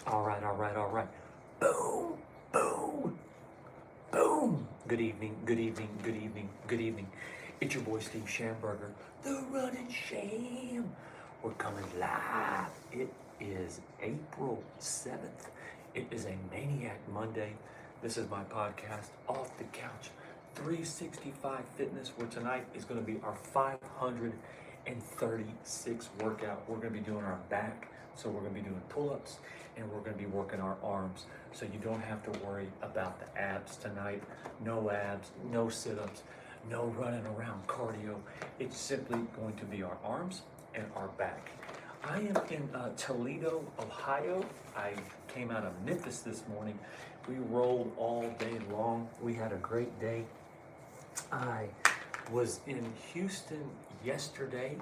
All right, all right, all right. Boom, boom, boom. Good evening, good evening, good evening, good evening. It's your boy Steve Schamberger, the Running Sham. We're coming live. It is April 7th. It is a Maniac Monday. This is my podcast, Off the Couch 365 Fitness, where tonight is going to be our 536 workout. We're going to be doing our back, so we're going to be doing pull-ups, and we're going to be working our arms, so you don't have to worry about the abs tonight. No abs, no sit-ups, no running around cardio. It's simply going to be our arms and our back. I am in Toledo, Ohio. I came out of Memphis this morning. We rolled all day long. We had a great day. I was in Houston yesterday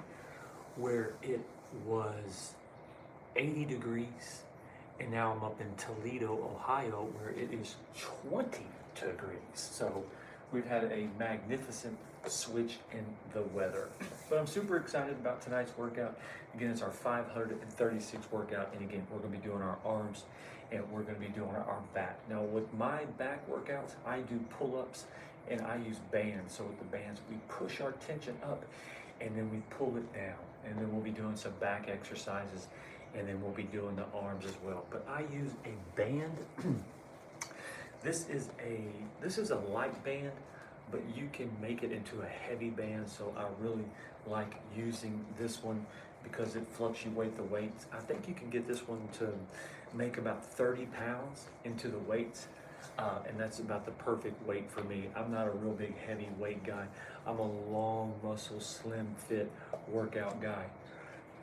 where it was 80 degrees, and now I'm up in Toledo, Ohio, where it is 20 degrees. So we've had a magnificent switch in the weather. But I'm super excited about tonight's workout. Again, it's our 536 workout, and again, we're going to be doing our arms and we're going to be doing our back. Now, with my back workouts, I do pull-ups and I use bands. So with the bands, we push our tension up and then we pull it down, and then we'll be doing some back exercises, and then we'll be doing the arms as well. But I use a band. This is a light band, but you can make it into a heavy band. So I really like using this one because it fluctuates the weights. I think you can get this one to make about 30 pounds into the weights. And that's about the perfect weight for me. I'm not a real big heavy weight guy. I'm a long muscle, slim fit workout guy.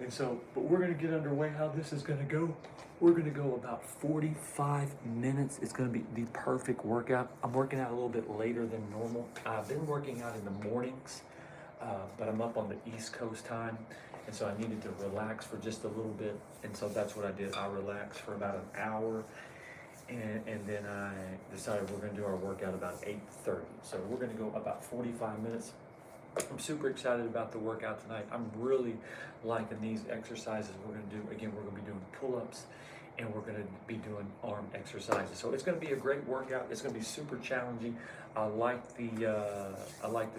And so, but we're gonna get underway. How this is gonna go, we're gonna go about 45 minutes. It's gonna be the perfect workout. I'm working out a little bit later than normal. I've been working out in the mornings, but I'm up on the East Coast time. And so I needed to relax for just a little bit. And so that's what I did. I relaxed for about an hour. And then I decided we're going to do our workout about 8:30. So we're going to go about 45 minutes. I'm super excited about the workout tonight. I'm really liking these exercises we're going to do. Again, we're going to be doing pull-ups and we're going to be doing arm exercises. So it's going to be a great workout. It's going to be super challenging. I like the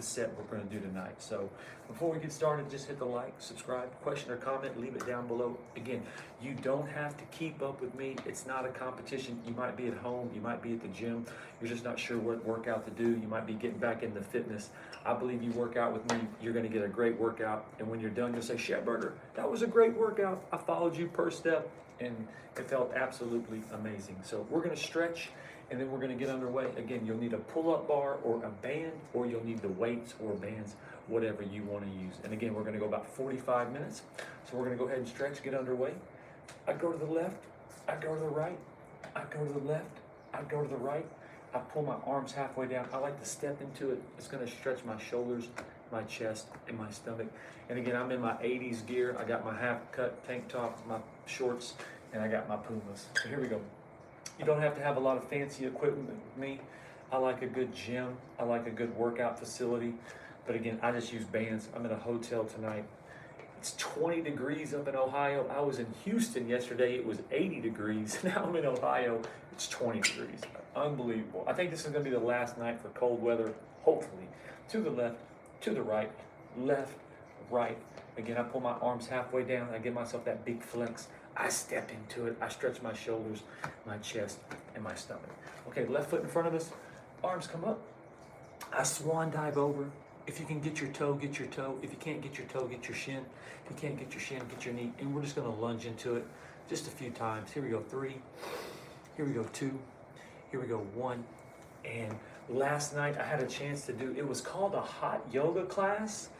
set we're going to do tonight. So before we get started, just hit the like, subscribe, question or comment, leave it down below. Again, you don't have to keep up with me. It's not a competition. You might be at home, you might be at the gym, you're just not sure what workout to do. You might be getting back into fitness. I believe you work out with me, you're going to get a great workout. And when you're done, you'll say, Schamberger, that was a great workout. I followed you per step and it felt absolutely amazing. So we're going to stretch and then we're going to get underway. Again, you'll need a pull-up bar or a band, or you'll need the weights or bands, whatever you want to use. And again, we're going to go about 45 minutes. So we're going to go ahead and stretch, get underway. I go to the left, I go to the right, I go to the left, I go to the right. I pull my arms halfway down. I like to step into it. It's going to stretch my shoulders, my chest, and my stomach. And again, I'm in my 80s gear. I got my half-cut tank top, my shorts, and I got my Pumas. So here we go. You don't have to have a lot of fancy equipment with me. I like a good gym. I like a good workout facility. But again, I just use bands. I'm in a hotel tonight. It's 20 degrees up in Ohio. I was in Houston yesterday. It was 80 degrees. Now I'm in Ohio. It's 20 degrees. Unbelievable. I think this is going to be the last night for cold weather, hopefully. To the left, to the right, left, right. Again, I pull my arms halfway down. I give myself that big flex. I step into it. I stretch my shoulders, my chest, and my stomach. Okay, left foot in front of us. Arms come up. I swan dive over. If you can get your toe, get your toe. If you can't get your toe, get your shin. If you can't get your shin, get your knee. And we're just going to lunge into it just a few times. Here we go, 3. Here we go, 2. Here we go, 1. And last night I had a chance to do, it was called a hot yoga class.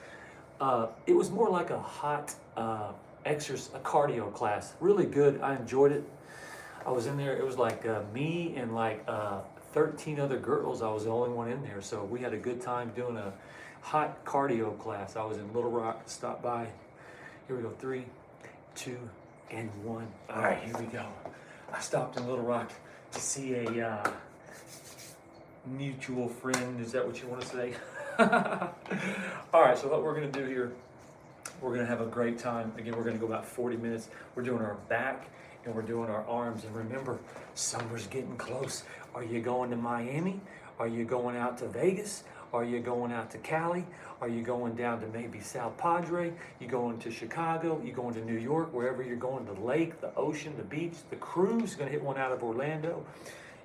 It was more like a hot a cardio class. Really good. I enjoyed it. I was in there. It was like me and like 13 other girls. I was the only one in there. So we had a good time doing a hot cardio class. I was in Little Rock. Stopped by. Here we go. 3, 2, and 1. All right, here we go. I stopped in Little Rock to see a mutual friend. Is that what you want to say? All right, so what we're going to do here, we're going to have a great time. Again, we're going to go about 40 minutes. We're doing our back and we're doing our arms. And remember, summer's getting close. Are you going to Miami? Are you going out to Vegas? Are you going out to Cali? Are you going down to maybe South Padre? You going to Chicago? You going to New York? Wherever you're going, the lake, the ocean, the beach, the cruise. You're gonna hit one out of Orlando.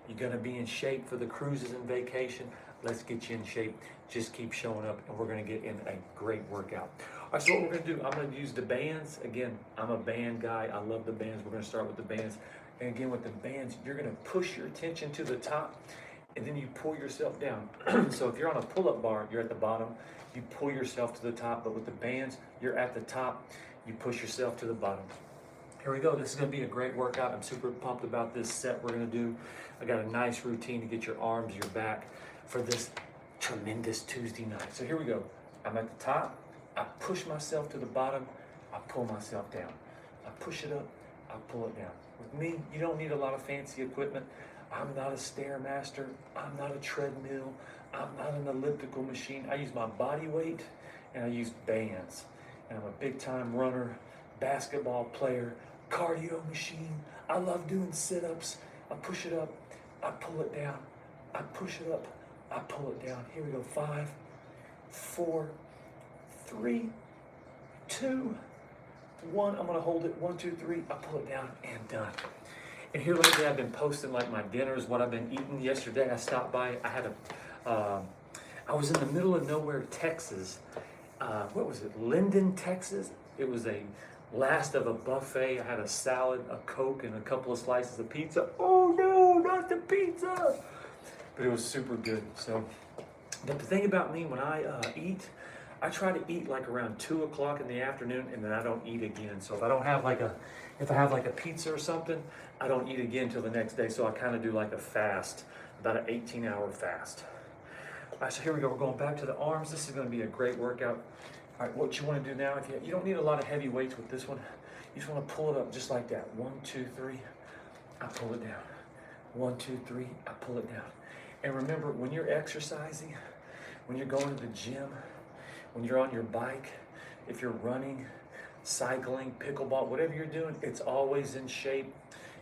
You're gonna be in shape for the cruises and vacation. Let's get you in shape. Just keep showing up, and we're gonna get in a great workout. All right, so what we're gonna do, I'm gonna use the bands. Again, I'm a band guy. I love the bands. We're gonna start with the bands. And again, with the bands, you're gonna push your attention to the top, and then you pull yourself down. So if you're on a pull-up bar, you're at the bottom. You pull yourself to the top, but with the bands, you're at the top. You push yourself to the bottom. Here we go. This is going to be a great workout. I'm super pumped about this set we're going to do. I got a nice routine to get your arms, your back for this tremendous Tuesday night. So here we go. I'm at the top. I push myself to the bottom. I pull myself down. I push it up. I pull it down. With me, you don't need a lot of fancy equipment. I'm not a Stairmaster. I'm not a treadmill. I'm not an elliptical machine. I use my body weight and I use bands. And I'm a big time runner, basketball player, cardio machine. I love doing sit-ups. I push it up, I pull it down. I push it up, I pull it down. Here we go. 5, 4, 3, 2, 1. I'm gonna hold it. 1, 2, 3. I pull it down and done. And here lately I've been posting like my dinners, what I've been eating. Yesterday I stopped by, I was in the middle of nowhere, Texas. What was it, Linden, Texas? It was a last of a buffet. I had a salad, a Coke, and a couple of slices of pizza. Oh no, not the pizza! But it was super good. So, but the thing about me, when I eat, I try to eat like around 2 o'clock in the afternoon, and then I don't eat again. So if I have like a pizza or something, I don't eat again till the next day. So I kind of do like a fast, about an 18-hour fast. All right, so here we go. We're going back to the arms. This is going to be a great workout. All right, what you want to do now, if you don't need a lot of heavy weights with this one. You just want to pull it up just like that. 1, 2, 3. I pull it down. 1, 2, 3. I pull it down. And remember, when you're exercising, when you're going to the gym, when you're on your bike, if you're running, cycling, pickleball, whatever you're doing, it's always in shape.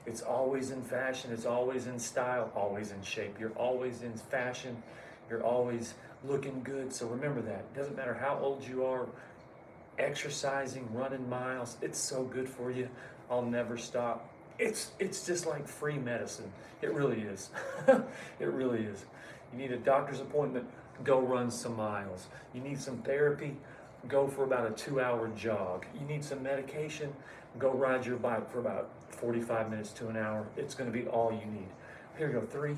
It's always in fashion. It's always in style, always in shape. You're always in fashion. You're always looking good. So remember that. It doesn't matter how old you are, exercising, running miles, it's so good for you. I'll never stop. It's just like free medicine. It really is. It really is. You need a doctor's appointment, go run some miles. You need some therapy, go for about a 2-hour jog. You need some medication, go ride your bike for about 45 minutes to an hour. It's going to be all you need. Here we go, 3.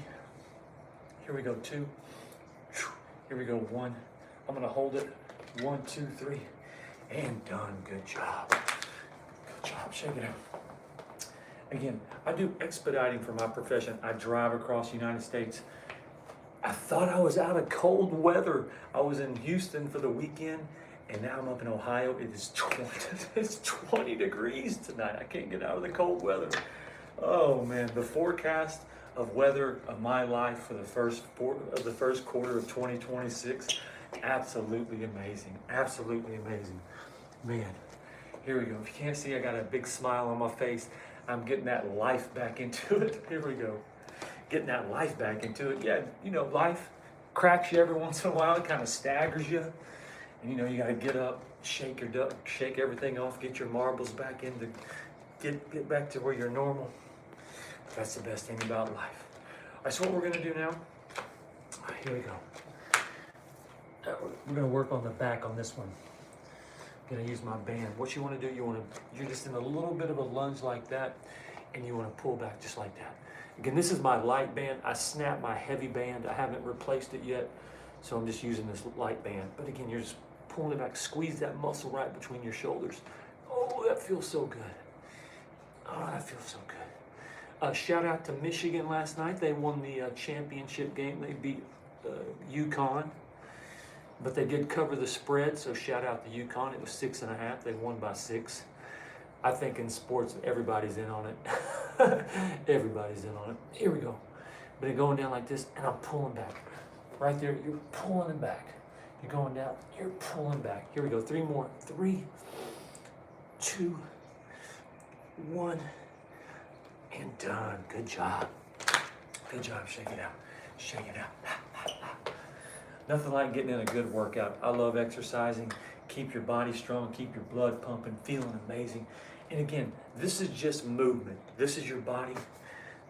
Here we go, 2. Here we go, 1. I'm going to hold it. 1, 2, 3. And done. Good job. Good job. Shake it out. Again, I do expediting for my profession. I drive across the United States. I thought I was out of cold weather. I was in Houston for the weekend, and now I'm up in Ohio. It is 20 degrees tonight. I can't get out of the cold weather. Oh man, the forecast of weather of my life for the first quarter of 2026, absolutely amazing. Absolutely amazing. Man, here we go. If you can't see, I got a big smile on my face. I'm getting that life back into it. Here we go. Getting that life back into it. Yeah, you know, life cracks you every once in a while. It kind of staggers you. And you know, you got to get up, shake everything off, get your marbles back into, get back to where you're normal. That's the best thing about life. All right, so what we're going to do now, here we go. We're going to work on the back on this one. I'm going to use my band. What you want to do, you're just in a little bit of a lunge like that, and you want to pull back just like that. Again, this is my light band. I snapped my heavy band. I haven't replaced it yet, so I'm just using this light band. But again, you're just pulling it back. Squeeze that muscle right between your shoulders. Oh, that feels so good. Oh, that feels so good. Shout out to Michigan last night. They won the championship game. They beat UConn, but they did cover the spread, so shout out to UConn. It was 6.5. They won by 6. I think in sports, everybody's in on it. Everybody's in on it. Here we go. But it's going down like this, and I'm pulling back. Right there, you're pulling it back. You're going down, you're pulling back. Here we go, 3 more. 3, 2, 1. and done. Good job. Good job. Shake it out. Shake it out. Nothing like getting in a good workout. I love exercising. Keep your body strong. Keep your blood pumping. Feeling amazing. And again, this is just movement. This is your body.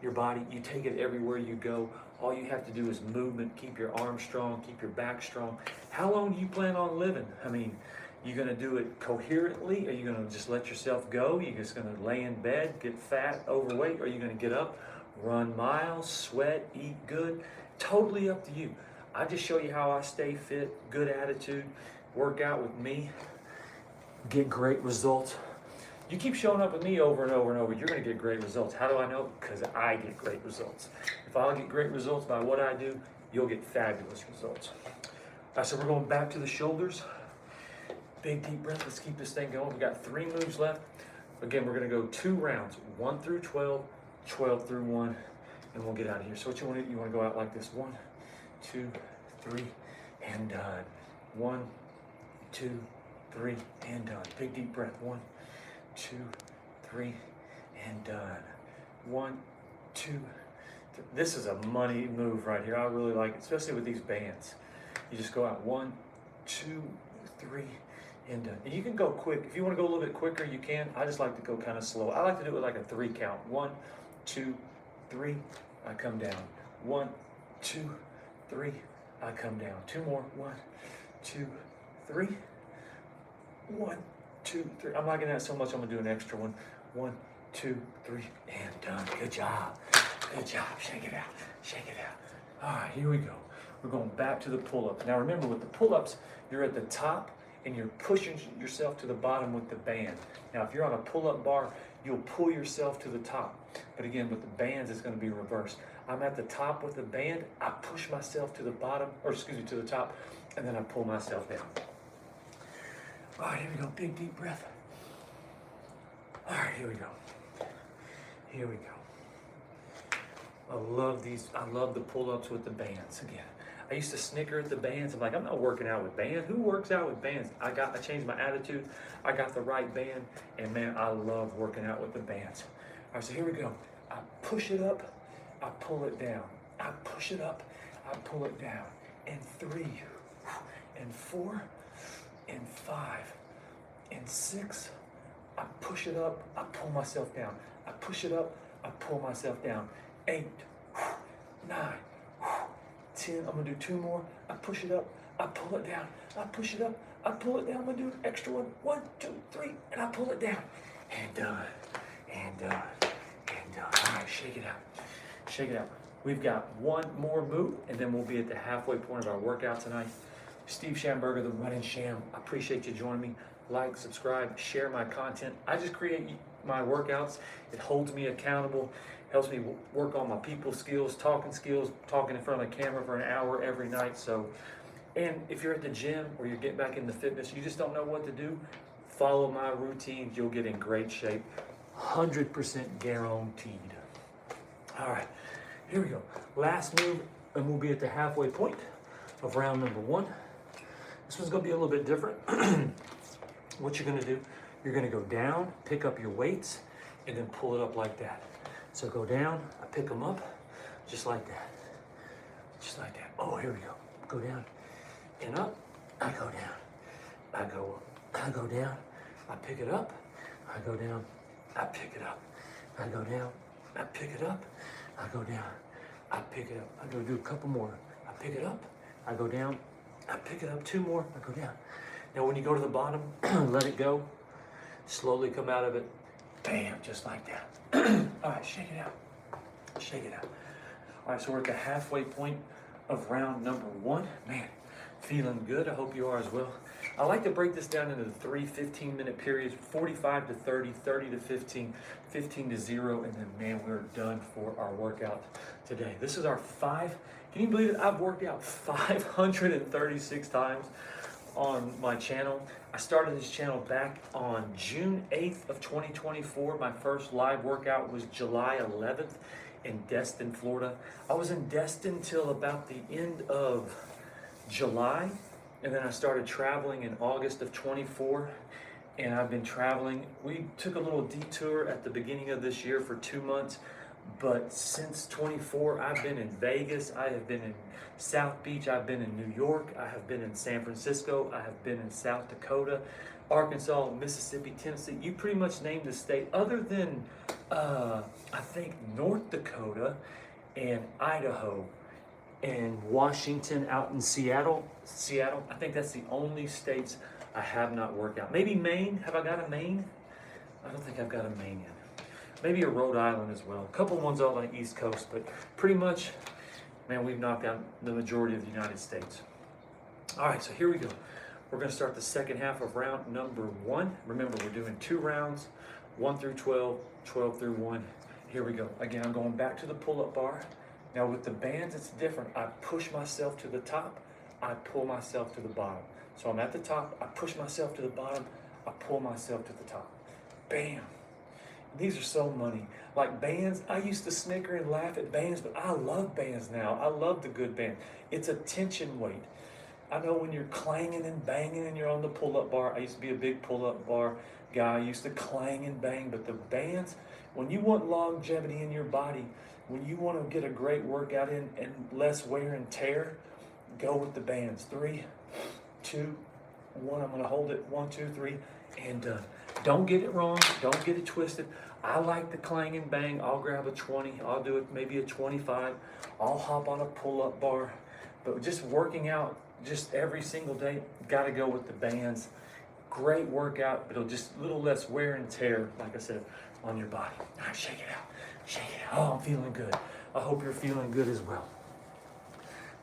Your body, you take it everywhere you go. All you have to do is movement. Keep your arms strong. Keep your back strong. How long do you plan on living? I mean, you gonna do it coherently? Are you gonna just let yourself go? Are you just gonna lay in bed, get fat, overweight? Or are you gonna get up, run miles, sweat, eat good? Totally up to you. I just show you how I stay fit, good attitude, work out with me, get great results. You keep showing up with me over and over and over, you're gonna get great results. How do I know? Because I get great results. If I get great results by what I do, you'll get fabulous results. All right, so we're going back to the shoulders. Big deep breath, let's keep this thing going. We got 3 moves left. Again, we're gonna go 2 rounds, 1 through 12, 12 through 1, and we'll get out of here. So what you wanna do, you wanna go out like this. 1, 2, 3, and done. 1, 2, 3, and done. Big deep breath. 1, 2, 3, and done. 1, 2, 3. This is a money move right here. I really like it, especially with these bands. You just go out 1, 2, 3, and done. And you can go quick. If you want to go a little bit quicker, you can. I just like to go kind of slow. I like to do it like a 3 count. 1, 2, 3, I come down. 1, 2, 3, I come down. 2 more. 1, 2, 3. 1, 2, 3. I'm liking that so much, I'm gonna do an extra one. 1, 2, 3, and done. Good job. Good job. Shake it out. Shake it out. All right, here we go. We're going back to the pull-up. Now remember, with the pull-ups, you're at the top and you're pushing yourself to the bottom with the band. Now, if you're on a pull-up bar, you'll pull yourself to the top. But again, with the bands, it's gonna be reversed. I'm at the top with the band, I push myself to the bottom, or excuse me, to the top, and then I pull myself down. All right, here we go. Big deep breath. All right, here we go. Here we go. I love these. I love the pull-ups with the bands. Again, I used to snicker at the bands. I'm like, I'm not working out with bands. Who works out with bands? I changed my attitude. I got the right band, and man, I love working out with the bands. All right, so here we go. I push it up. I pull it down. I push it up. I pull it down. And 3, and 4. And 5, and 6, I push it up, I pull myself down. I push it up, I pull myself down. 8, 9, 10, I'm gonna do 2 more. I push it up, I pull it down. I push it up, I pull it down. I'm gonna do an extra one. 1, 2, 3, and I pull it down. And done, and done, and done. All right, shake it out, shake it out. We've got 1 more move, and then we'll be at the halfway point of our workout tonight. Steve Schamberger, the Running Sham. I appreciate you joining me. Like, subscribe, share my content. I just create my workouts. It holds me accountable, helps me work on my people skills, talking in front of the camera for an hour every night. So, and if you're at the gym or you're getting back into fitness, you just don't know what to do, follow my routines. You'll get in great shape. 100% guaranteed. All right, here we go. Last move, and we'll be at the halfway point of round number 1. This one's gonna be a little bit different. What you're gonna do, you're gonna go down, pick up your weights, and then pull it up like that. So go down, I pick them up, just like that. Just like that. Oh, here we go. Go down and up, I go down. I go up, I go down, I pick it up, I go down, I pick it up. I go down, I pick it up, I go down, I pick it up. I'm gonna do a couple more. I pick it up, I go down, I pick it up. 2 more, I go down. Now when you go to the bottom, let it go. Slowly come out of it. Bam, just like that. All right, shake it out. Shake it out. All right, so we're at the halfway point of round number 1. Man, feeling good. I hope you are as well. I like to break this down into 3 15-minute periods, 45 to 30, 30 to 15, 15 to 0, and then man, we're done for our workout today. This is our 5. Can you believe it? I've worked out 536 times on my channel. I started this channel back on June 8th of 2024. My first live workout was July 11th in Destin, Florida. I was in Destin till about the end of July, and then I started traveling in August of 24, and I've been traveling. We took a little detour at the beginning of this year for 2 months, but since 24, I've been in Vegas, I have been in South Beach, I've been in New York, I have been in San Francisco, I have been in South Dakota, Arkansas, Mississippi, Tennessee. You pretty much named the state, other than I think North Dakota and Idaho and Washington out in Seattle. I think that's the only states I have not worked out. Maybe Maine. Have I got a Maine? I don't think I've got a Maine yet. Maybe a Rhode Island as well. A couple ones on the East Coast, but pretty much, man, we've knocked out the majority of the United States. All right, so here we go. We're going to start the second half of round number 1. Remember, we're doing 2 rounds, 1 through 12, 12 through 1. Here we go. Again, I'm going back to the pull-up bar. Now with the bands, it's different. I push myself to the top, I pull myself to the bottom. So I'm at the top, I push myself to the bottom, I pull myself to the top. Bam. These are so money. Like bands, I used to snicker and laugh at bands, but I love bands now. I love the good band. It's a tension weight. I know when you're clanging and banging and you're on the pull-up bar. I used to be a big pull-up bar guy. I used to clang and bang, but the bands, when you want longevity in your body, when you want to get a great workout in and less wear and tear, go with the bands. 3, 2, 1. I'm going to hold it. 1, 2, 3, and done. Don't get it wrong. Don't get it twisted. I like the clang and bang. I'll grab a 20. I'll do it maybe a 25. I'll hop on a pull-up bar. But just working out just every single day, got to go with the bands. Great workout, but it'll just a little less wear and tear, like I said, on your body. All right, shake it out. Shake it out. Oh, I'm feeling good. I hope you're feeling good as well.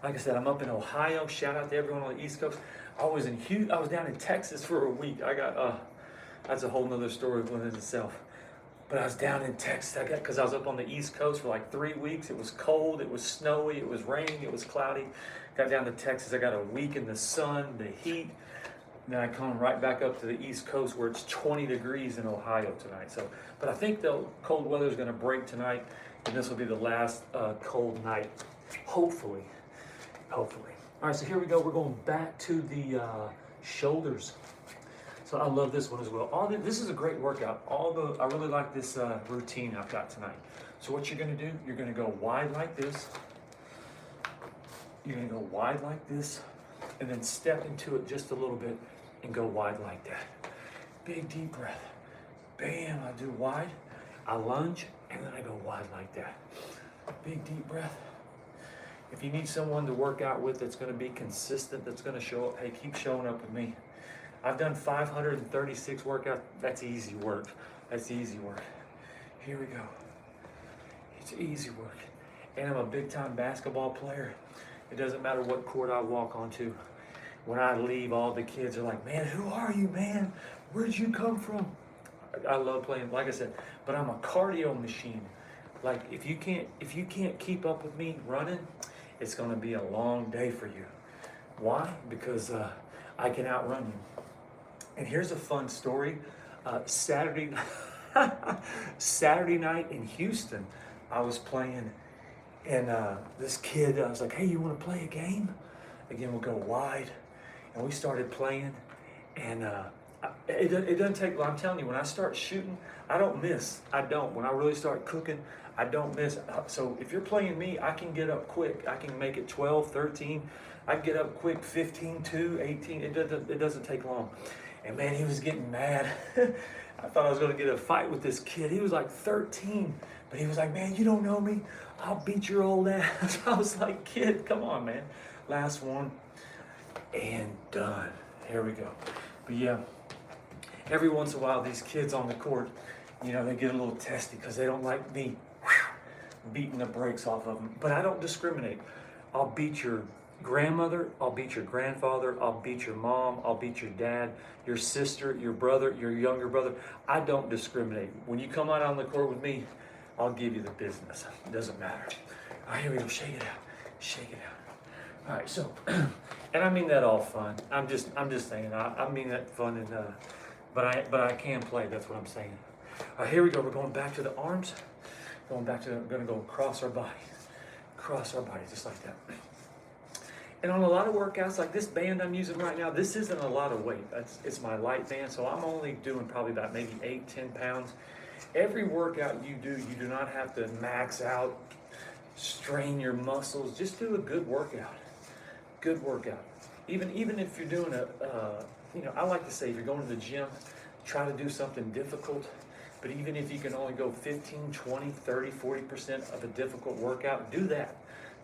Like I said, I'm up in Ohio. Shout out to everyone on the East Coast. I was down in Texas for a week. That's a whole nother story within itself. But I was down in Texas. Because I was up on the East Coast for like 3 weeks. It was cold. It was snowy. It was raining. It was cloudy. Got down to Texas. I got a week in the sun, the heat. Then I come right back up to the East Coast where it's 20 degrees in Ohio tonight. But I think the cold weather is going to break tonight, and this will be the last cold night, hopefully. All right, so here we go. We're going back to the shoulders. So I love this one as well. This is a great workout. I really like this routine I've got tonight. So what you're going to do, you're going to go wide like this. You're going to go wide like this, and then step into it just a little bit and go wide like that. Big deep breath. Bam, I do wide. I lunge, and then I go wide like that. Big deep breath. If you need someone to work out with that's going to be consistent, that's going to show up, hey, keep showing up with me. I've done 536 workouts. That's easy work. That's easy work. Here we go. It's easy work. And I'm a big-time basketball player. It doesn't matter what court I walk onto. When I leave, all the kids are like, man, who are you, man? Where'd you come from? I love playing, like I said, but I'm a cardio machine. Like if you can't keep up with me running, it's gonna be a long day for you. Why? Because I can outrun you. And here's a fun story. Saturday night in Houston, I was playing, and this kid, I was like, hey, you wanna play a game? Again, we'll go wide. And we started playing, and it doesn't take long. I'm telling you, when I start shooting, I don't miss. I don't. When I really start cooking, I don't miss. So if you're playing me, I can get up quick. I can make it 12, 13. I can get up quick, 15, 2, 18. It doesn't take long. And man, he was getting mad. I thought I was going to get a fight with this kid. He was like 13, but he was like, man, you don't know me. I'll beat your old ass. I was like, kid, come on, man. Last one. And done. Here we go. But yeah, every once in a while, these kids on the court, you know, they get a little testy because they don't like me beating the brakes off of them. But I don't discriminate. I'll beat your grandmother, I'll beat your grandfather, I'll beat your mom, I'll beat your dad, your sister, your brother, your younger brother. I don't discriminate. When you come out on the court with me, I'll give you the business. It doesn't matter. All right, here we go. Shake it out. Shake it out. All right, so, and I mean that all fun. I'm just saying. I mean that fun, and but I can play. That's what I'm saying. All right, here we go. We're going back to the arms. We're going to go across our body, just like that. And on a lot of workouts, like this band I'm using right now, this isn't a lot of weight. It's my light band, so I'm only doing probably about maybe 8-10 pounds. Every workout you do not have to max out, strain your muscles. Just do a good workout. Good workout. Even if you're doing I like to say if you're going to the gym, try to do something difficult. But even if you can only go 15, 20, 30, 40% of a difficult workout, do that.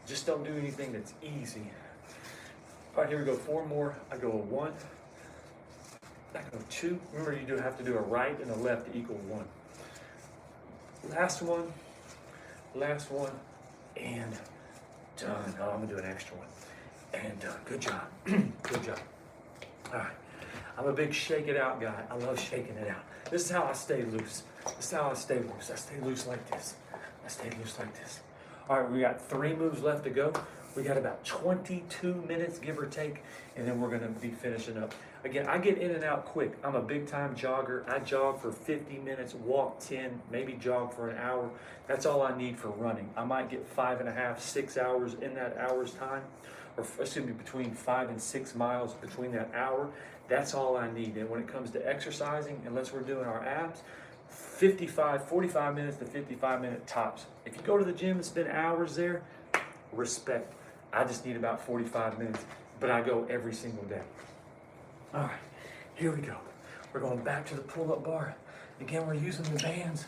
Just don't do anything that's easy. All right, here we go. 4 more. I go a 1. I go 2. Remember, you do have to do a right and a left to equal 1. Last one, and done. Oh, I'm gonna do an extra one, and done. Good job, good job. All right, I'm a big shake it out guy. I love shaking it out. This is how I stay loose. This is how I stay loose. I stay loose like this. I stay loose like this. All right, we got 3 moves left to go. We got about 22 minutes, give or take, and then we're gonna be finishing up. Again, I get in and out quick. I'm a big time jogger. I jog for 50 minutes, walk 10, maybe jog for an hour. That's all I need for running. I might get 5.5, 6 hours in that hour's time, or excuse me, between 5 and 6 miles between that hour. That's all I need. And when it comes to exercising, unless we're doing our abs, 45 minutes to 55-minute tops. If you go to the gym and spend hours there, respect. I just need about 45 minutes, but I go every single day. All right, here we go. We're going back to the pull-up bar. Again, we're using the bands.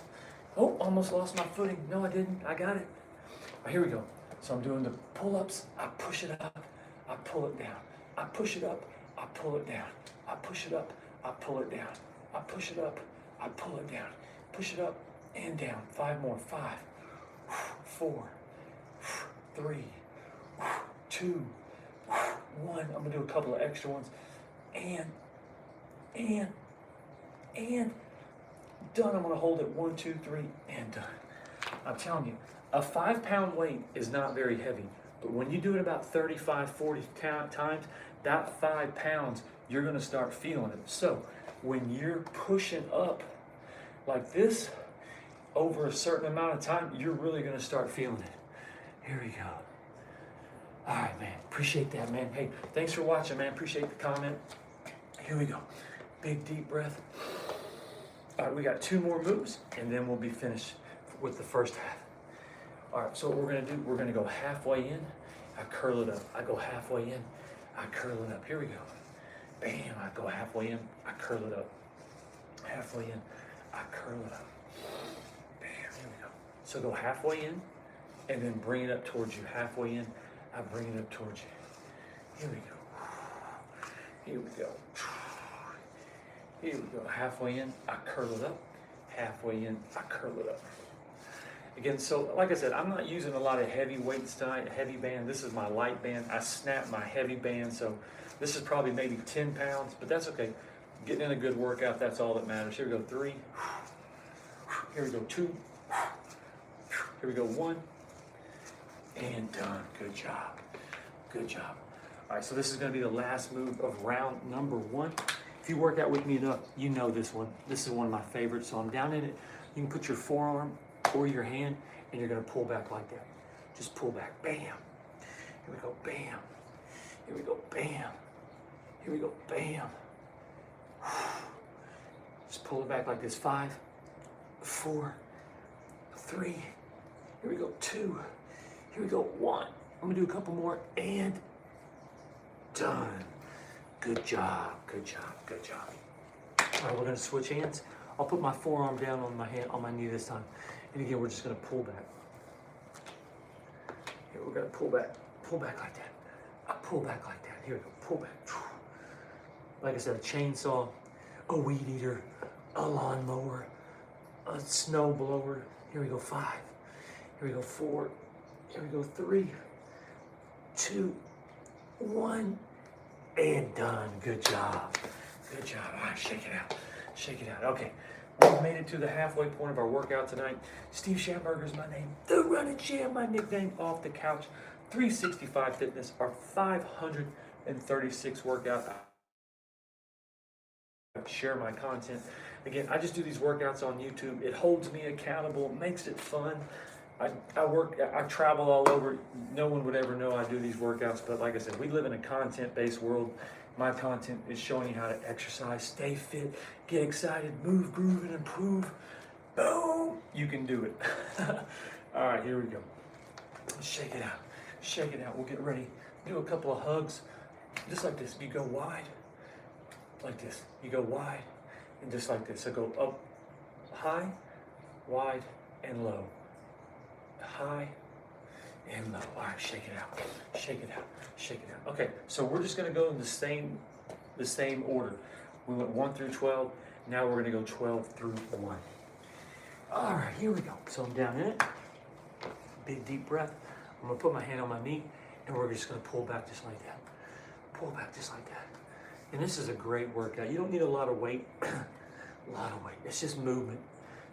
Oh, almost lost my footing. No, I didn't. I got it. All right, here we go. So I'm doing the pull-ups. I push it up. I pull it down. I push it up. I pull it down. I push it up. I pull it down. I push it up. I pull it down. Push it up and down. 5 more. 5, 4, 3, 2, 1. I'm gonna do a couple of extra ones. And done. I'm gonna hold it 1, 2, 3, and done. I'm telling you, a 5-pound weight is not very heavy, but when you do it about 35, 40 times, that 5 pounds, you're gonna start feeling it. So when you're pushing up like this over a certain amount of time, you're really gonna start feeling it. Here we go. All right, man, appreciate that, man. Hey, thanks for watching, man. Appreciate the comment. Here we go. Big, deep breath. All right, we got 2 more moves, and then we'll be finished with the first half. All right, so what we're gonna do, we're gonna go halfway in. I curl it up. I go halfway in. I curl it up. Here we go. Bam, I go halfway in. I curl it up. Halfway in. I curl it up. Bam, here we go. So go halfway in, and then bring it up towards you. Halfway in, I bring it up towards you. Here we go. Here we go. Here we go. Halfway in, I curl it up. Halfway in, I curl it up. Again, so like I said, I'm not using a lot of heavy weights tonight, heavy band. This is my light band. I snap my heavy band, so this is probably maybe 10 pounds, but that's okay. Getting in a good workout, that's all that matters. Here we go, 3. Here we go, 2. Here we go, 1. And done. Good job. Good job. All right, so this is going to be the last move of round number 1. If you work out with me enough, you know this one. This is one of my favorites. So I'm down in it. You can put your forearm or your hand, and you're going to pull back like that. Just pull back. Bam. Here we go. Bam. Here we go. Bam. Here we go. Bam. Just pull it back like this. 5, 4, 3. Here we go. 2. Here we go. 1. I'm going to do a couple more, and done. Good job. Good job. Good job. All right, we're going to switch hands. I'll put my forearm down on my hand, on my knee this time. And again, we're just going to pull back. Here, we're going to pull back like that. I pull back like that. Here we go, pull back. Like I said, a chainsaw, a weed eater, a lawnmower, a snow blower. Here we go, 5. Here we go, 4. Here we go, 3, 2, 1, and done. Good job. Good job. All right, shake it out. Shake it out. Okay, we've made it to the halfway point of our workout tonight. Steve Schamberger is my name. The Running Champ, my nickname. Off the Couch. 365 Fitness, our 536 workout. Share my content. Again, I just do these workouts on YouTube. It holds me accountable, makes it fun. I travel all over. No one would ever know I do these workouts, but like I said, we live in a content-based world. My content is showing you how to exercise, stay fit, get excited, move, groove, and improve. Boom! You can do it. All right, here we go. Shake it out. Shake it out. We'll get ready. Do a couple of hugs, just like this. You go wide, like this. You go wide, and just like this. So go up, high, wide, and low. High and low. All right, shake it out. Shake it out. Shake it out. Okay, so we're just going to go in the same order. We went 1 through 12. Now we're going to go 12 through 1. All right, here we go. So I'm down in it. Big deep breath. I'm going to put my hand on my knee, and we're just going to pull back just like that. Pull back just like that. And this is a great workout. You don't need a lot of weight. A lot of weight. It's just movement.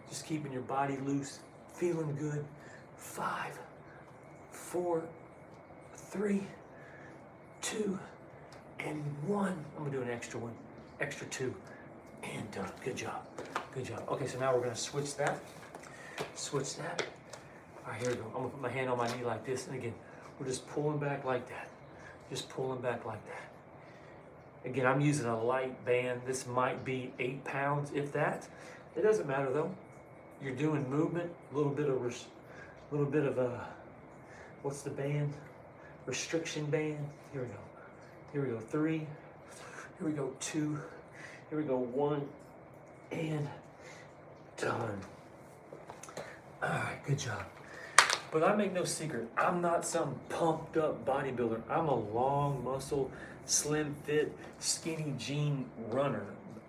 Just keeping your body loose, feeling good. 5, 4, 3, 2, and 1. I'm gonna do an extra one, extra 2, and done. Good job, good job. Okay, so now we're gonna switch that. Switch that. All right, here we go. I'm gonna put my hand on my knee like this, and again, we're just pulling back like that. Just pulling back like that. Again, I'm using a light band. This might be 8 pounds, if that. It doesn't matter though. You're doing movement, a little bit of a, what's the band? Restriction band. Here we go. Here we go. 3. Here we go. 2. Here we go. 1. And done. All right. Good job. But I make no secret, I'm not some pumped up bodybuilder. I'm a long muscle, slim fit, skinny jean runner.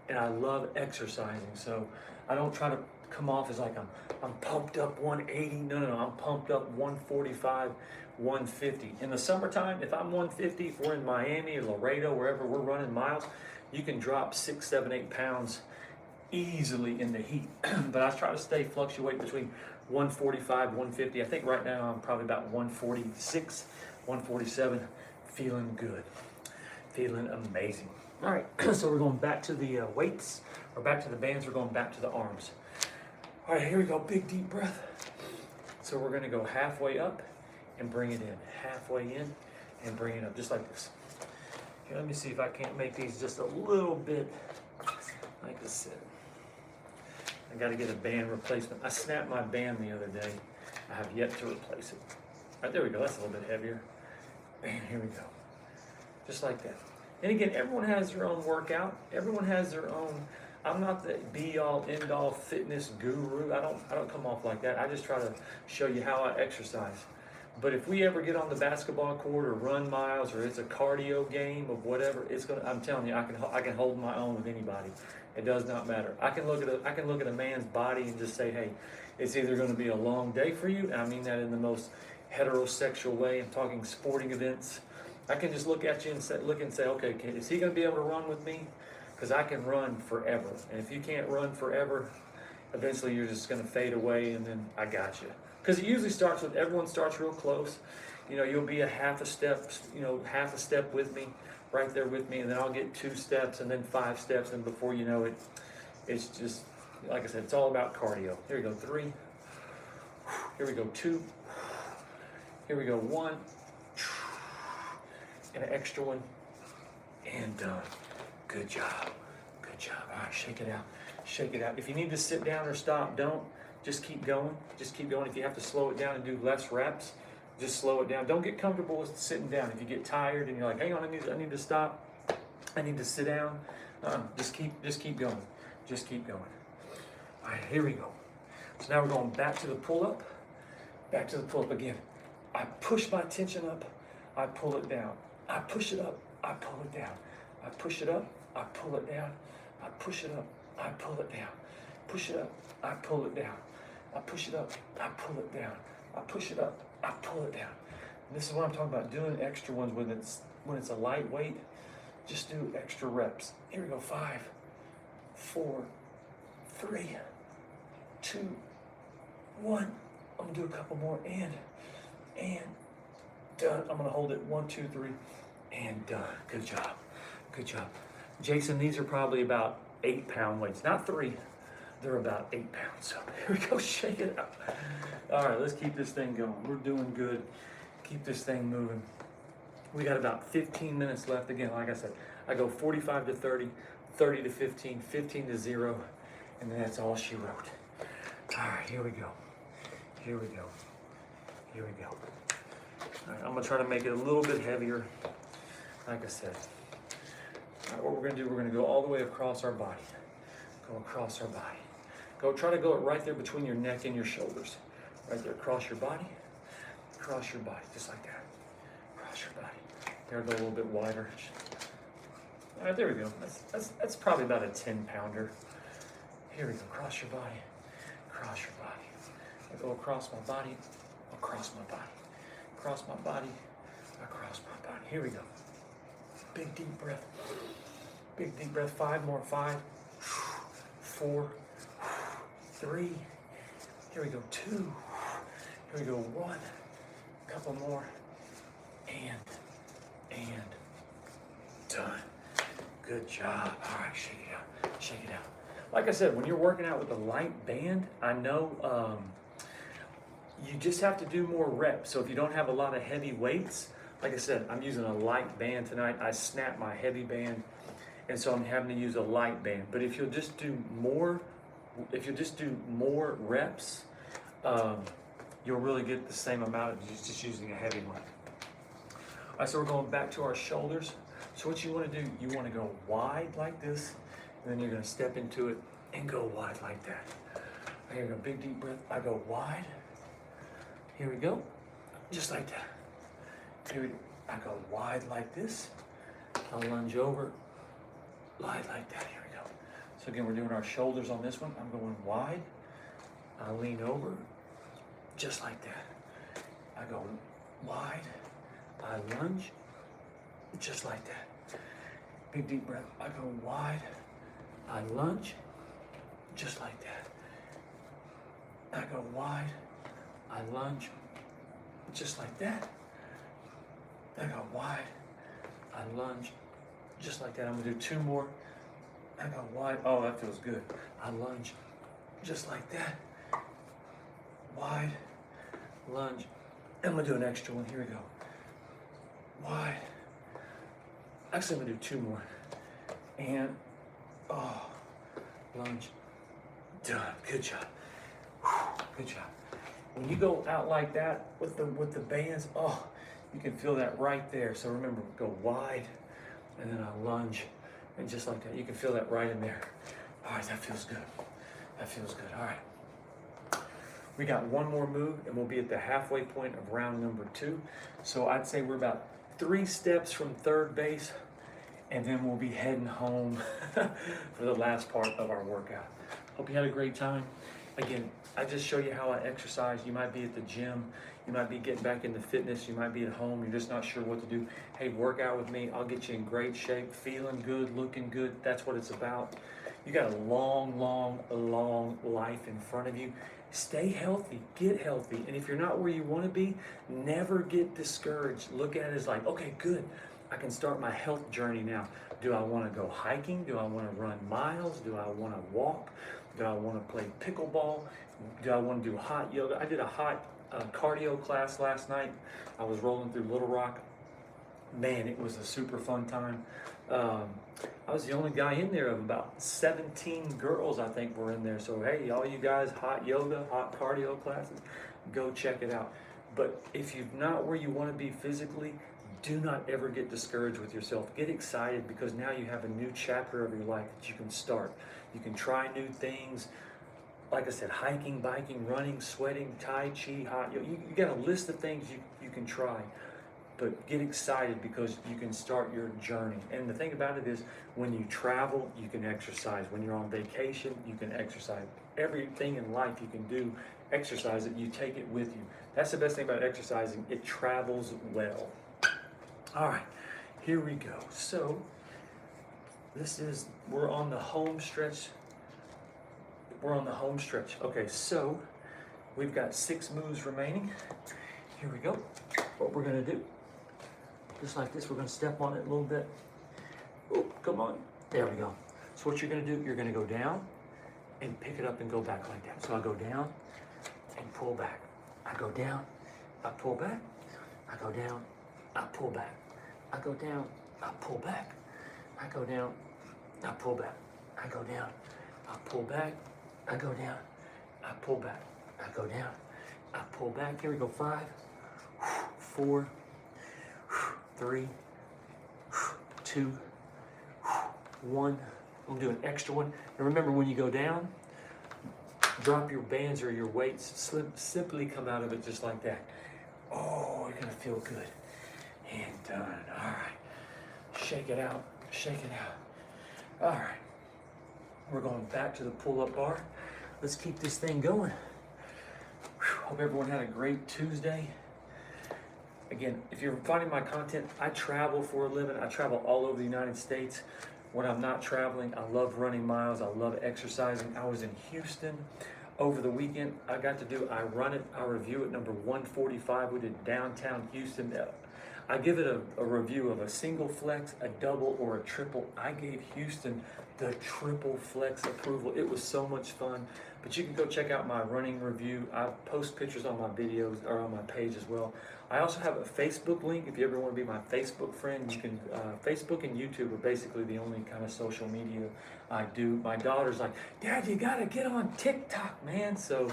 And I love exercising. So I don't try to come off as like I'm pumped up 180. No. I'm pumped up 145, 150. In the summertime, if I'm 150, if we're in Miami or Laredo, wherever we're running miles, you can drop 6, 7, 8 pounds easily in the heat. But I try to fluctuate between 145, 150. I think right now I'm probably about 146, 147. Feeling good. Feeling amazing. All right, so we're going back to the weights, or back to the bands. We're going back to the arms. All right, here we go. Big deep breath. So we're going to go halfway up and bring it in. Halfway in and bring it up, just like this. Here, let me see if I can't make these just a little bit like this. I got to get a band replacement. I snapped my band the other day. I have yet to replace it. All right, there we go. That's a little bit heavier. And here we go. Just like that. And again, everyone has their own workout. Everyone has their own. I'm not the be-all, end-all fitness guru. I don't come off like that. I just try to show you how I exercise. But if we ever get on the basketball court or run miles, or it's a cardio game of whatever, it's gonna. I'm telling you, I can hold my own with anybody. It does not matter. I can look at a man's body and just say, hey, it's either going to be a long day for you, and I mean that in the most heterosexual way. I'm talking sporting events. I can just look at you and say, okay, is he going to be able to run with me? Because I can run forever. And if you can't run forever, eventually you're just going to fade away, and then I got you. Because it usually starts with, everyone starts real close. You know, you'll be a half a step with me, right there with me, and then I'll get 2 steps, and then 5 steps, and before you know it, it's just, like I said, it's all about cardio. Here we go, 3. Here we go, 2. Here we go, 1. And an extra one, and done. Good job. Good job. All right, shake it out. Shake it out. If you need to sit down or stop, don't. Just keep going. Just keep going. If you have to slow it down and do less reps, just slow it down. Don't get comfortable with sitting down. If you get tired and you're like, hang on, I need to stop. I need to sit down. Just keep going. Just keep going. All right, here we go. So now we're going back to the pull-up. Back to the pull-up again. I push my tension up. I pull it down. I push it up. I pull it down. I push it up. I pull it down. I push it up. I pull it down. Push it up. I pull it down. I push it up. I pull it down. I push it up. I pull it down. And this is what I'm talking about, doing extra ones when it's a lightweight. Just do extra reps. Here we go. 5, 4, 3, 2, 1. I'm gonna do a couple more, and done. I'm gonna hold it 1, 2, 3, and done. Good job. Good job. Jason, these are probably about 8-pound weights, not 3. they're about 8 pounds. So here we go, shake it out. All right, let's keep this thing going. We're doing good. Keep this thing moving. We got about 15 minutes left. Again, like I said, I go 45 to 30, 30 to 15, 15 to 0, and then that's all she wrote. All right, here we go. Here we go. Here we go. All right, I'm gonna try to make it a little bit heavier, like I said. All right, what we're gonna do, we're gonna go all the way across our body. Go across our body. Go, try to go right there between your neck and your shoulders. Right there, across your body, just like that. Across your body. There, go a little bit wider. All right, there we go. That's probably about a 10-pounder. Here we go, across your body, across your body. I go across my body, across my body, across my body, across my body. Here we go. Big deep breath. Big deep breath. 5 more. 5, 4, 3. Here we go. 2. Here we go. 1. A couple more. And done. Good job. All right, shake it out. Shake it out. Like I said, when you're working out with a light band, I know you just have to do more reps. So if you don't have a lot of heavy weights, like I said, I'm using a light band tonight. I snapped my heavy band, and so I'm having to use a light band. But if you'll just do more, reps, you'll really get the same amount of just using a heavy one. All right, so we're going back to our shoulders. So what you want to do, you want to go wide like this, and then you're going to step into it and go wide like that. Here we go, big deep breath. I go wide. Here we go, just like that. Here we go. I go wide like this. I'll lunge over, wide like that. Here we go. So again, we're doing our shoulders on this one. I'm going wide. I lean over, just like that. I go wide. I lunge, just like that. Big deep breath. I go wide. I lunge, just like that. I go wide. I lunge, just like that. I go wide. I lunge, just like that. I'm gonna do 2 more. I go wide. Oh, that feels good. I lunge, just like that. Wide, lunge. And I'm gonna do an extra one. Here we go. Wide. Actually, I'm gonna do 2 more. And, oh, lunge. Done. Good job. Good job. When you go out like that with the bands, oh, you can feel that right there. So remember, go wide, and then I lunge, and just like that. You can feel that right in there. All right, that feels good. That feels good. All right. We got 1 more move, and we'll be at the halfway point of round number 2. So I'd say we're about 3 steps from third base, and then we'll be heading home for the last part of our workout. Hope you had a great time. Again, I just show you how I exercise. You might be at the gym, you might be getting back into fitness, you might be at home, you're just not sure what to do. Hey, work out with me. I'll get you in great shape, feeling good, looking good. That's what it's about. You got a long, long, long life in front of you. Stay healthy, get healthy. And if you're not where you want to be, never get discouraged. Look at it as like, okay, good. I can start my health journey now. Do I want to go hiking? Do I want to run miles? Do I want to walk? Do I want to play pickleball? Do I want to do hot yoga? I did a hot cardio class last night. I was rolling through Little Rock. Man, it was a super fun time. I was the only guy in there of about 17 girls, I think, were in there. So, hey, all you guys, hot yoga, hot cardio classes, go check it out. But if you're not where you want to be physically, do not ever get discouraged with yourself. Get excited, because now you have a new chapter of your life that you can start. You can try new things. Like I said, hiking, biking, running, sweating, Tai Chi, hot yoga. You got a list of things you can try. But get excited, because you can start your journey. And the thing about it is, when you travel, you can exercise. When you're on vacation, you can exercise. Everything in life you can do, exercise it, you take it with you. That's the best thing about exercising. It travels well. All right, here we go. So we're on the home stretch. We're on the home stretch. Okay, so we've got 6 moves remaining. Here we go. What we're gonna do, just like this, we're gonna step on it a little bit. Oh, come on. There we go. So what you're gonna do, you're gonna go down and pick it up and go back like that. So I go down and pull back. I go down, I pull back, I go down, I pull back. I go down, I pull back. I go down, I pull back. I go down, I pull back. I go down, I pull back. I go down, I pull back. Here we go. 5, 4, 3, 2, 1. I'm gonna do an extra one. And remember, when you go down, drop your bands or your weights. Simply come out of it just like that. Oh, you're gonna feel good. And done. All right. Shake it out. Shake it out. All right. We're going back to the pull-up bar. Let's keep this thing going. Hope everyone had a great Tuesday. Again, if you're finding my content, I travel for a living. I travel all over the United States. When I'm not traveling, I love running miles. I love exercising. I was in Houston over the weekend. I review it, number 145. We did downtown Houston. I give it a review of a single flex, a double, or a triple. I gave Houston the triple flex approval. It was so much fun. But you can go check out my running review. I post pictures on my videos or on my page as well. I also have a Facebook link. If you ever want to be my Facebook friend, you can. Facebook and YouTube are basically the only kind of social media I do. My daughter's like, Dad, you gotta get on TikTok, man. So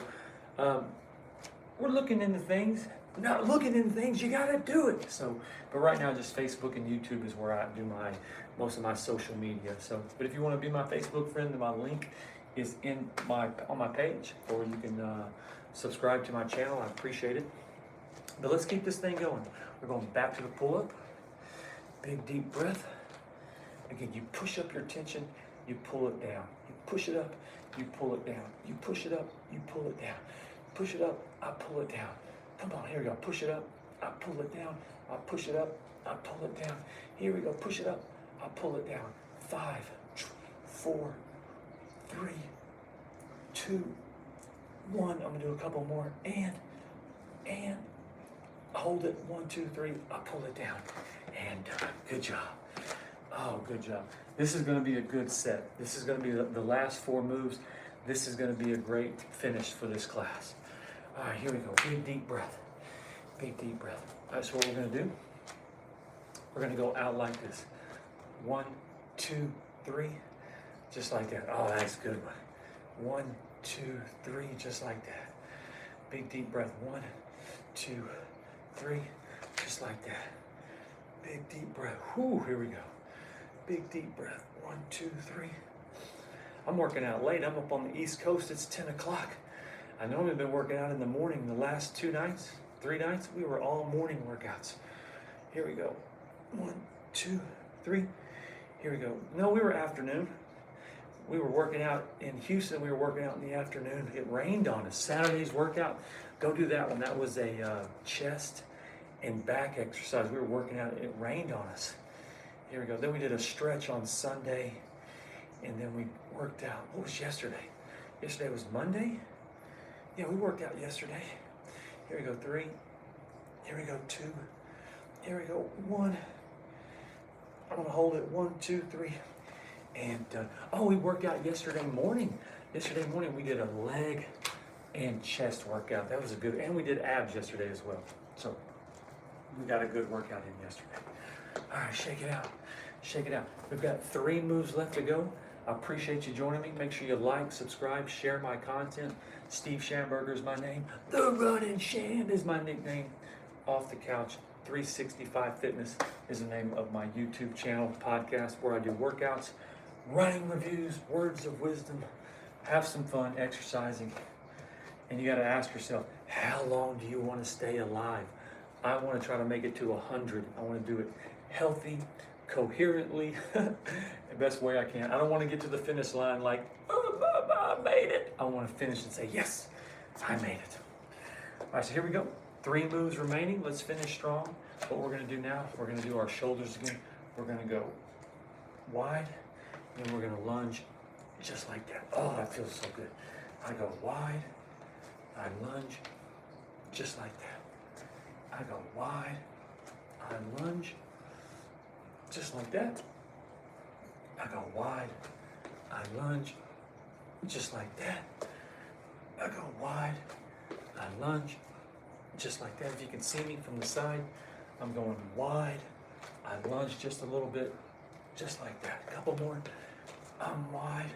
we're looking into things. Not looking into things, you gotta do it. So, but right now, just Facebook and YouTube is where I do most of my social media. So, but if you want to be my Facebook friend, then my link is on my page, or you can subscribe to my channel. I appreciate it. But let's keep this thing going. We're going back to the pull-up. Big deep breath. Again, you push up your tension, you pull it down. You push it up, you pull it down. You push it up, you pull it down. Push it up, I pull it down. Come on, here we go. Push it up, I pull it down. I push it up, I pull it down. Here we go. Push it up, I pull it down. 5, 4, 3, 2, 1. I'm gonna do a couple more. And hold it. 1, 2, 3. I pull it down. And good job. Oh, good job. This is gonna be a good set. This is gonna be the last 4 moves. This is gonna be a great finish for this class. All right, here we go. Big deep breath. Big deep breath. All right, so what we're gonna do, we're gonna go out like this. 1, 2, 3, just like that. Oh, that's a good one. 1, 2, 3, just like that. Big deep breath. 1, 2, 3, just like that. Big deep breath. Whew, here we go. Big deep breath. 1, 2, 3. I'm working out late. I'm up on the East Coast. It's 10 o'clock. I normally been working out in the morning. The last 2 nights, 3 nights, we were all morning workouts. Here we go. 1, 2, 3. Here we go. No, we were afternoon. We were working out in Houston. We were working out in the afternoon. It rained on us. Saturday's workout, go do that one. That was a chest and back exercise. We were working out. It rained on us. Here we go. Then we did a stretch on Sunday, and then we worked out. What was yesterday? Yesterday was Monday? Yeah, we worked out yesterday. Here we go. 3. Here we go. 2. Here we go. 1. I'm going to hold it. 1, 2, 3. And oh, we worked out yesterday morning. Yesterday morning we did a leg and chest workout. That was a good, and we did abs yesterday as well. So we got a good workout in yesterday. All right, shake it out. Shake it out. We've got 3 moves left to go. I appreciate you joining me. Make sure you like, subscribe, share my content. Steve Schamberger is my name. The Running Sham is my nickname. Off the Couch 365 Fitness is the name of my YouTube channel, podcast, where I do workouts, running reviews, words of wisdom, have some fun exercising. And you got to ask yourself, how long do you want to stay alive? I want to try to make it to 100. I want to do it healthy, coherently, the best way I can. I don't want to get to the finish line like, oh, I made it. I want to finish and say, yes, I made it. All right, so here we go. 3 moves remaining. Let's finish strong. What we're going to do now, we're going to do our shoulders again. We're going to go wide, and we're going to lunge just like that. Oh, that feels so good. I go wide, I lunge just like that. I go wide, I lunge just like that. I go wide, I lunge just like that. I go wide, I lunge, just like that. If you can see me from the side, I'm going wide, I lunge just a little bit, just like that. A couple more, I'm wide,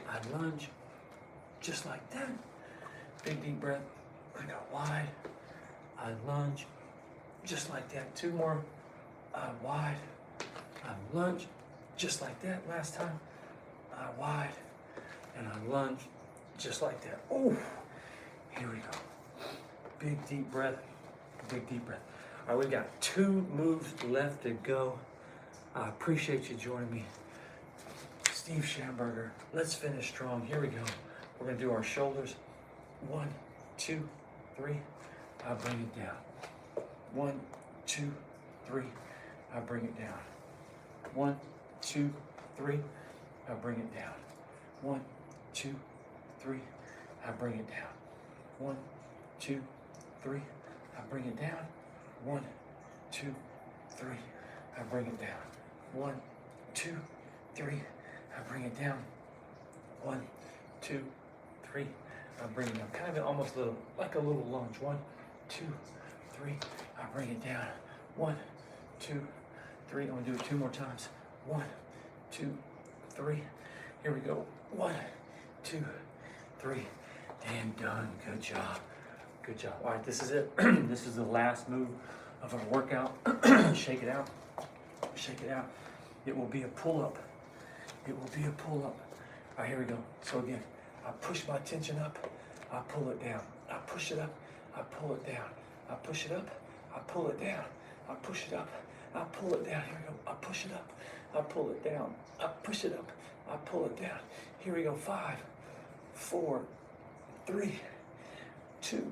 I lunge, just like that. Big deep breath, I go wide, I lunge, just like that. Two more, I wide, I lunge, just like that. Last time, I wide, and I lunge, just like that. Oh, here we go. Big deep breath, big deep breath. All right, we've got 2 moves left to go. I appreciate you joining me. Steve Schamberger, let's finish strong. Here we go. We're gonna do our shoulders. 1, 2, 3, I bring it down. 1, 2, 3, I bring it down. 1, 2, 3, I bring it down. 1, 2, 3, I bring it down. 1, 2, 3, I bring it down. 1, 2, 3, I bring it down. 1, 2, 3, I bring it down. 1, 2, 3, I bring it down. Kind of almost like a little lunge. 1, 2, 3, I bring it down. 1, 2, 3. I'm gonna do it 2 more times. 1, 2, 3. Here we go. 1, 2, 3, and done. Good job. Good job. All right, this is it. This is the last move of our workout. Shake it out. Shake it out. It will be a pull-up. It will be a pull-up. All right, here we go. So again, I push my tension up. I pull it down. I push it up. I pull it down. I push it up. I pull it down. I push it up. I pull it down. Here we go. I push it up. I pull it down. I push it up. I pull it down. Here we go. 5, 4, 3, 2,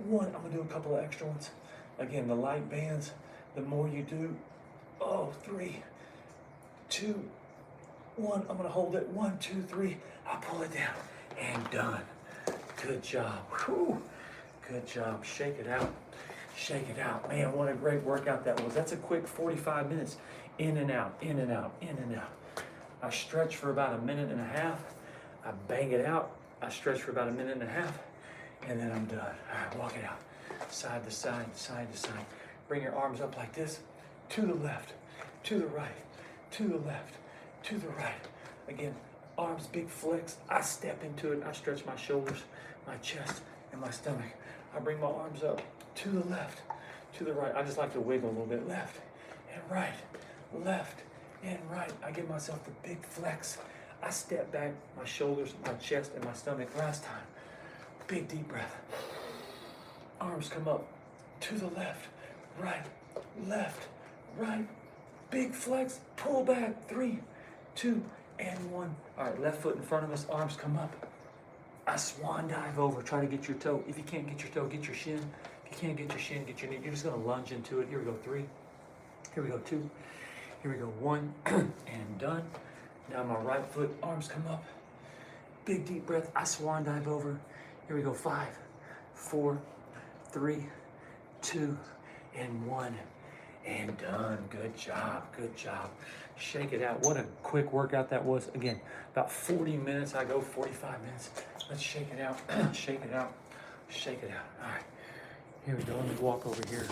1. I'm gonna do a couple of extra ones. Again, the light bands, the more you do. Oh, 3, 2, 1. I'm gonna hold it. 1, 2, 3. I pull it down and done. Good job. Whew. Good job. Shake it out. Shake it out. Man, what a great workout that was. That's a quick 45 minutes. In and out, in and out, in and out. I stretch for about 1.5 minutes. I bang it out. I stretch for about 1.5 minutes, and then I'm done. All right, walk it out. Side to side, side to side. Bring your arms up like this. To the left, to the right, to the left, to the right. Again, arms big flex. I step into it. I stretch my shoulders, my chest, and my stomach. I bring my arms up to the left, to the right. I just like to wiggle a little bit. Left and right, left and right. I give myself the big flex. I step back, my shoulders, my chest, and my stomach. Last time. Big deep breath. Arms come up to the left, right, right. Big flex, pull back. 3, 2, and 1. All right, left foot in front of us, arms come up. I swan dive over, try to get your toe. If you can't get your toe, get your shin. If you can't get your shin, get your knee. You're just gonna lunge into it. Here we go, 3. Here we go, 2. Here we go, 1, and done. Now my right foot, arms come up. Big deep breath, I swan dive over. Here we go, 5, 4, 3, 2, and 1. And done. Good job. Good job. Shake it out. What a quick workout that was. Again, about 40 minutes. I go 45 minutes. Let's shake it out. Shake it out. Shake it out. All right. Here we go. Let me walk over here.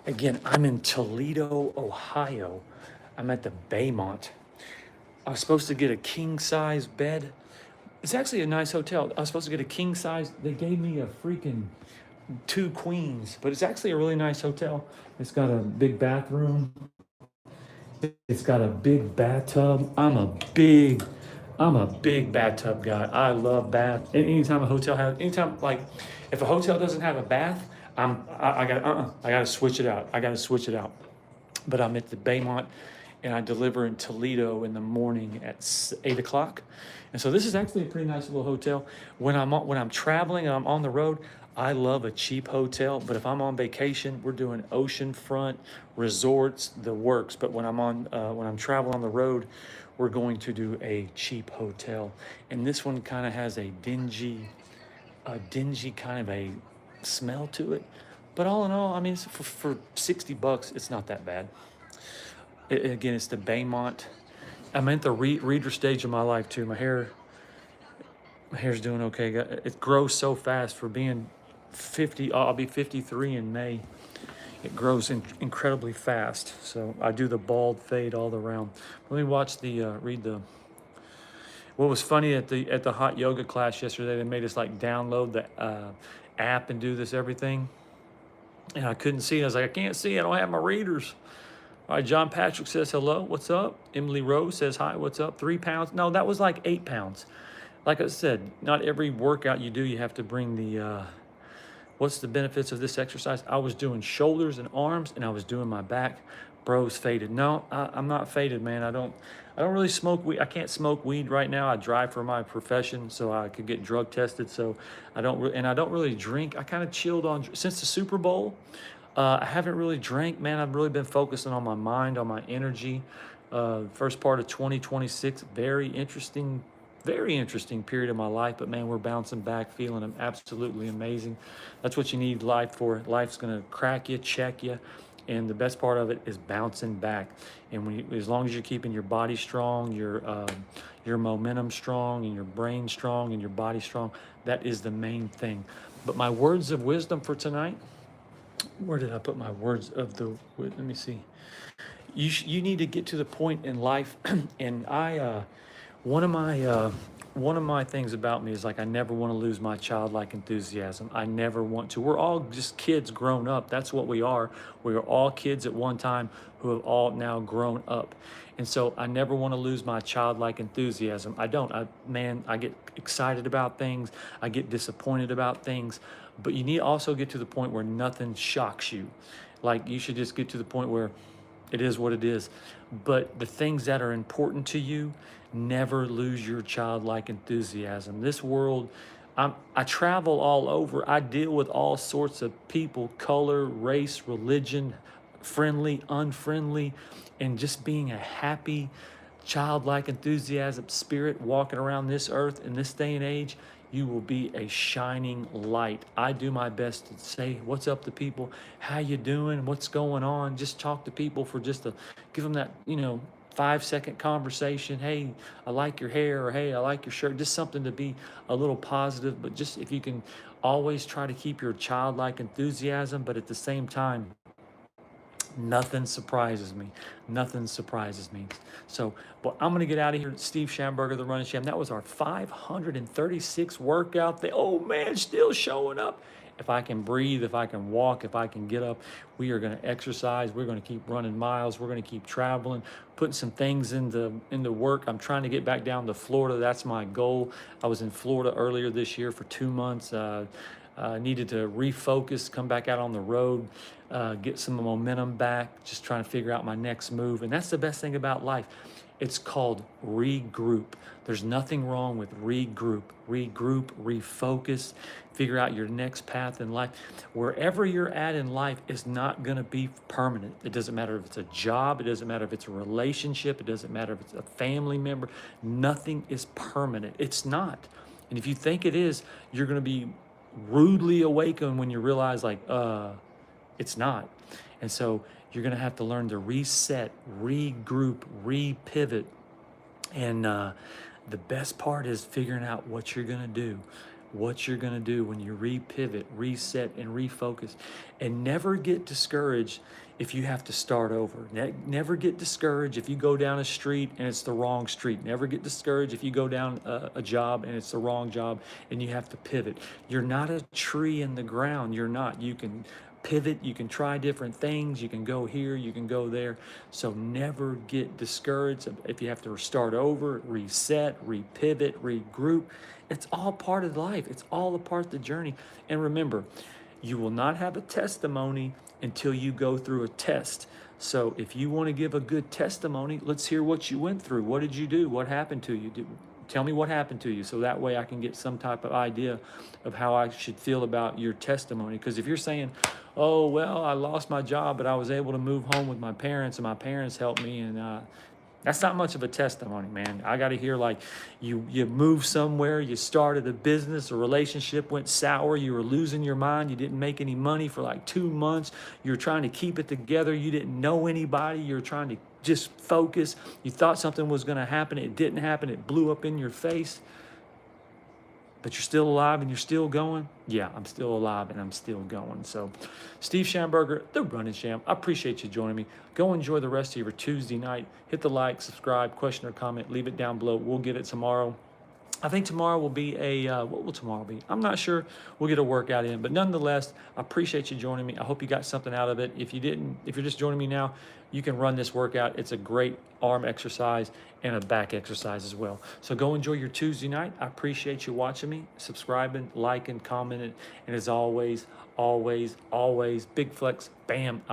Again, I'm in Toledo, Ohio. I'm at the Baymont. I was supposed to get a king-size bed. It's actually a nice hotel. I was supposed to get a king-size. They gave me a freaking 2 queens, but it's actually a really nice hotel. It's got a big bathroom. It's got a big bathtub. I'm a big bathtub guy. I love bath. Anytime a hotel has, like, if a hotel doesn't have a bath, I gotta switch it out. I gotta switch it out. But I'm at the Baymont, and I deliver in Toledo in the morning at 8 o'clock. And so this is actually a pretty nice little hotel. When I'm traveling and I'm on the road, I love a cheap hotel, but if I'm on vacation, we're doing oceanfront resorts, the works. But when I'm traveling on the road, we're going to do a cheap hotel. And this one kind of has a dingy kind of a smell to it. But all in all, I mean, for $60, it's not that bad. Again, it's the Baymont. I'm at the reader stage of my life too. My hair My hair's doing okay. It grows so fast for being 50. I'll be 53 in May. It grows incredibly fast. So I do the bald fade all around. Let me watch the, read the, what was funny at the hot yoga class yesterday, they made us like download the app and do this everything. And I couldn't see it. I was like, I can't see. I don't have my readers. All right, John Patrick says hello. What's up? Emily Rose says hi. What's up? 3 pounds. No, that was like 8 pounds. Like I said, not every workout you do, you have to bring the, what's the benefits of this exercise? I was doing shoulders and arms and I was doing my back. Bro's faded. No, I'm not faded, man. I don't really smoke weed. I can't smoke weed right now. I drive for my profession, so I could get drug tested. So I don't really drink. I kind of chilled on since the Super Bowl. I haven't really drank, man. I've really been focusing on my mind, on my energy. First part of 2026, very interesting period of my life. But man, we're bouncing back, feeling absolutely amazing. That's what you need life for. Life's gonna crack you, check you. And the best part of it is bouncing back. And when as long as you're keeping your body strong, your momentum strong, and your brain strong, and your body strong, that is the main thing. But my words of wisdom for tonight, where did I put my words of the, let me see. You need to get to the point in life, and one of my things about me is like I never want to lose my childlike enthusiasm. I never want to. We're all just kids grown up. That's what we are. We are all kids at one time who have all now grown up. And so I never want to lose my childlike enthusiasm. I don't. I get excited about things. I get disappointed about things. But you need to also get to the point where nothing shocks you. Like you should just get to the point where it is what it is. But the things that are important to you, never lose your childlike enthusiasm. This world, I travel all over. I deal with all sorts of people, color, race, religion, friendly, unfriendly, and just being a happy, childlike enthusiasm spirit walking around this earth in this day and age, you will be a shining light. I do my best to say what's up to people, how you doing, what's going on. Just talk to people for just to give them that, 5-second conversation. Hey, I like your hair, or hey, I like your shirt. Just something to be a little positive. But just if you can always try to keep your childlike enthusiasm, but at the same time, nothing surprises me. Nothing surprises me. So, well, I'm going to get out of here. Steve Schamberger, the Running Sham. That was our 536 workout. Oh, man, still showing up. If I can breathe, if I can walk, if I can get up, we are going to exercise. We're going to keep running miles. We're going to keep traveling, putting some things into work. I'm trying to get back down to Florida. That's my goal. I was in Florida earlier this year for 2 months. Needed to refocus, come back out on the road, get some momentum back, just trying to figure out my next move. And that's the best thing about life. It's called regroup. There's nothing wrong with regroup, refocus, figure out your next path in life. Wherever you're at in life is not going to be permanent. It doesn't matter if it's a job. It doesn't matter if it's a relationship. It doesn't matter if it's a family member. Nothing is permanent. It's not. And if you think it is, you're going to be rudely awakened when you realize it's not. And so you're going to have to learn to reset, regroup, repivot. And the best part is figuring out what you're going to do. What you're going to do when you repivot, reset, and refocus. And never get discouraged if you have to start over. Never get discouraged if you go down a street and it's the wrong street. Never get discouraged if you go down a job and it's the wrong job and you have to pivot. You're not a tree in the ground. You're not. You can pivot, you can try different things, you can go here, you can go there. So never get discouraged if you have to start over, reset, repivot, regroup. It's all part of life. It's all a part of the journey. And remember, you will not have a testimony until you go through a test. So if you want to give a good testimony, let's hear what you went through. What did you do? What happened to you? Tell me what happened to you, so that way I can get some type of idea of how I should feel about your testimony. Because if you're saying, oh, well, I lost my job, but I was able to move home with my parents, and my parents helped me, and that's not much of a testimony, man. I got to hear like you moved somewhere, you started a business, a relationship went sour, you were losing your mind, you didn't make any money for like 2 months, you were trying to keep it together, you didn't know anybody, you were trying to just focus, you thought something was going to happen, it didn't happen, it blew up in your face. but you're still alive and you're still going. Yeah, I'm still alive and I'm still going. So, Steve Schamberger, the Running Champ, I appreciate you joining me. Go enjoy the rest of your Tuesday night. Hit the like, subscribe, question or comment, leave it down below. We'll get it tomorrow. I think tomorrow will be what will tomorrow be? I'm not sure. We'll get a workout in, but nonetheless, I appreciate you joining me. I hope you got something out of it. If you didn't, if you're just joining me now, you can run this workout. It's a great arm exercise and a back exercise as well. So go enjoy your Tuesday night. I appreciate you watching me, subscribing, liking, commenting, and as always, always, always, big flex, bam.